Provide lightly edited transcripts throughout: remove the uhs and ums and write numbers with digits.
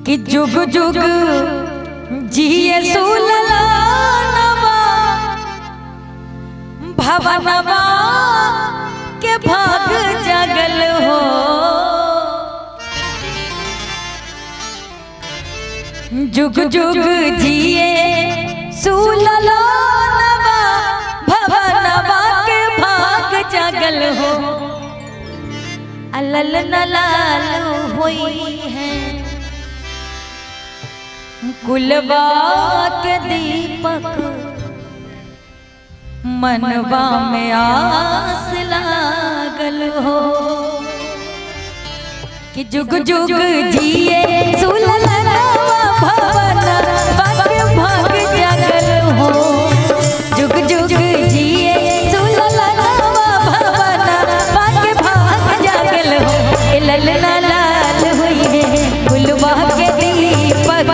कि जुग जुग जिए सुललानवा भवनवा के भाग जगल हो। जुग जुग जिए सुललानवा भवनवा के भाग जगल हो। अलल नलाल होई है कुलवा के दीपक मनवा में आस लागल हो। कि जुग जुग जिए सुललनवा भवनवा के भाग जगल हो। जुग जुग जिए सुललनवा भवनवा के भाग जगल हो। ललना लाल हुई है कुलवा के दीपक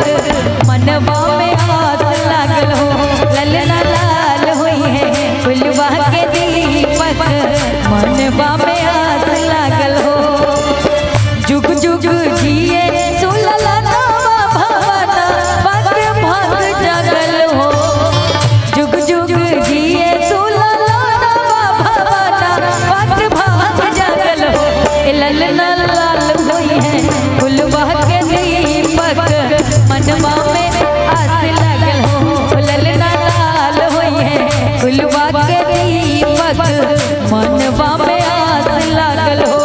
मनवा में आस लागल हो। ललना लाल हुई है कुलवा के दीपक मनवा में आस लागल हो। जुग जुग जिए सुललनवा भवनवा के भाग जगल हो। जुग जुग जिए सुललनवा भवनवा के भाग जगल हो। ललना लाल हुई है कुलवा के दीपक मनवा में आस लागल हो। ललना लाल हुई है कुलवा के दीपक मनवा में आस लागल हो।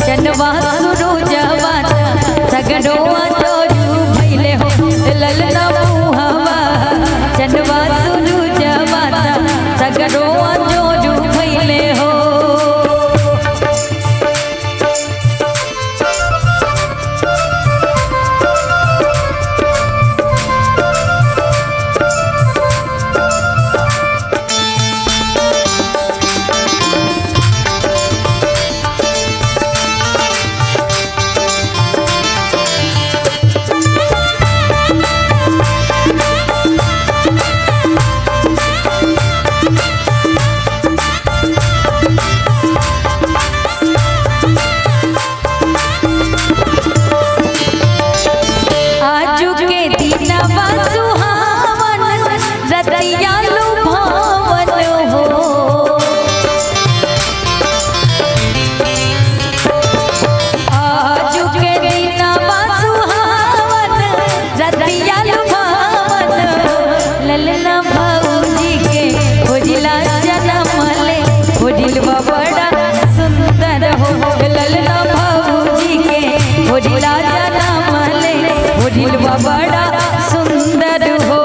जनवा सुरु जवाना सगड़ोआ जोरू भैले हो। ललना मुहवा जनवा सुरु जवाना सगड़ोआ जोरू भैले हो। ललना भौजी के होजिला जनमले होजिलवा बड़ा सुंदर हो। ललना भौजी के होजिला जनमले होजिलवा बड़ा सुंदर हो।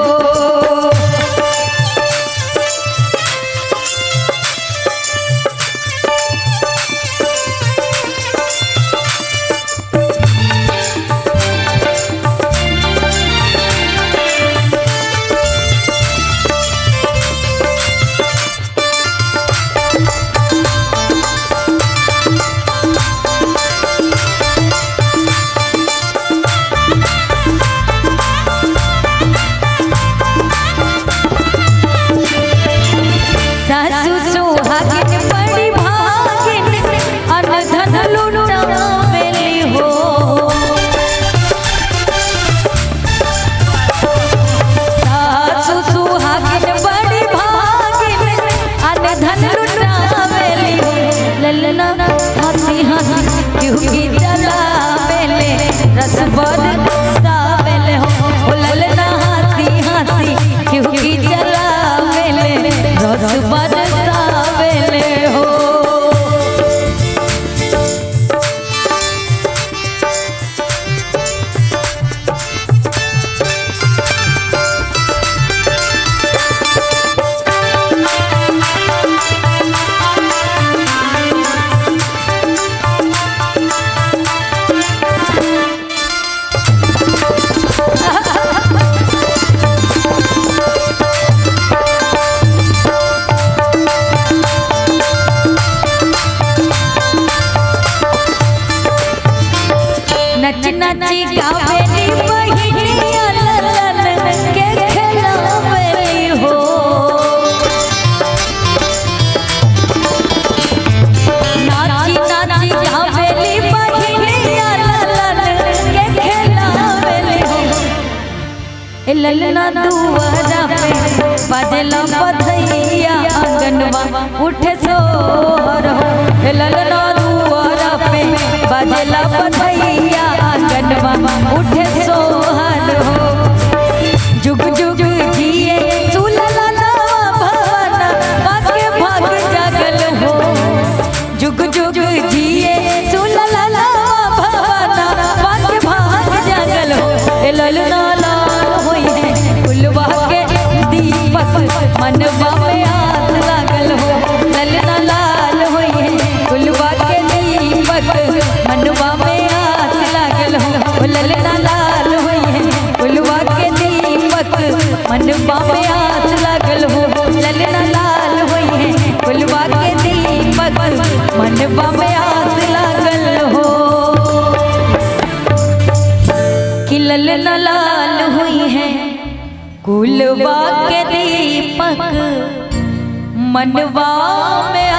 नच नच गावेली बहिनिया ललन के खेलावेली हो। नाची नाची गावेली बहिनिया ललन के खेलावेली हो। ललना दुआरा पे बाजला बधैया आंगनवा उठे सोहर हो। ललना दुआरा पे बाजला बधैया आंगनवा उठे सोहर हो। जुग जुग जिए सुललना भवन काके भाग जागल हो। जुग जुग जिए सुललना भवन काके भाग जागल हो। ललना मनवा में आस लागल हो। ललना लाल होई है गुलवा के दीपक मनवा में आस लागल हो। ललना लाल होई है गुलवा के दीपक मनवा में आस लागल हो। ललना लाल होई है गुलवा के दीपक मनवा में आस लागल हो। कि ललना लाल हुई है कुलवा के दीपक मनवा में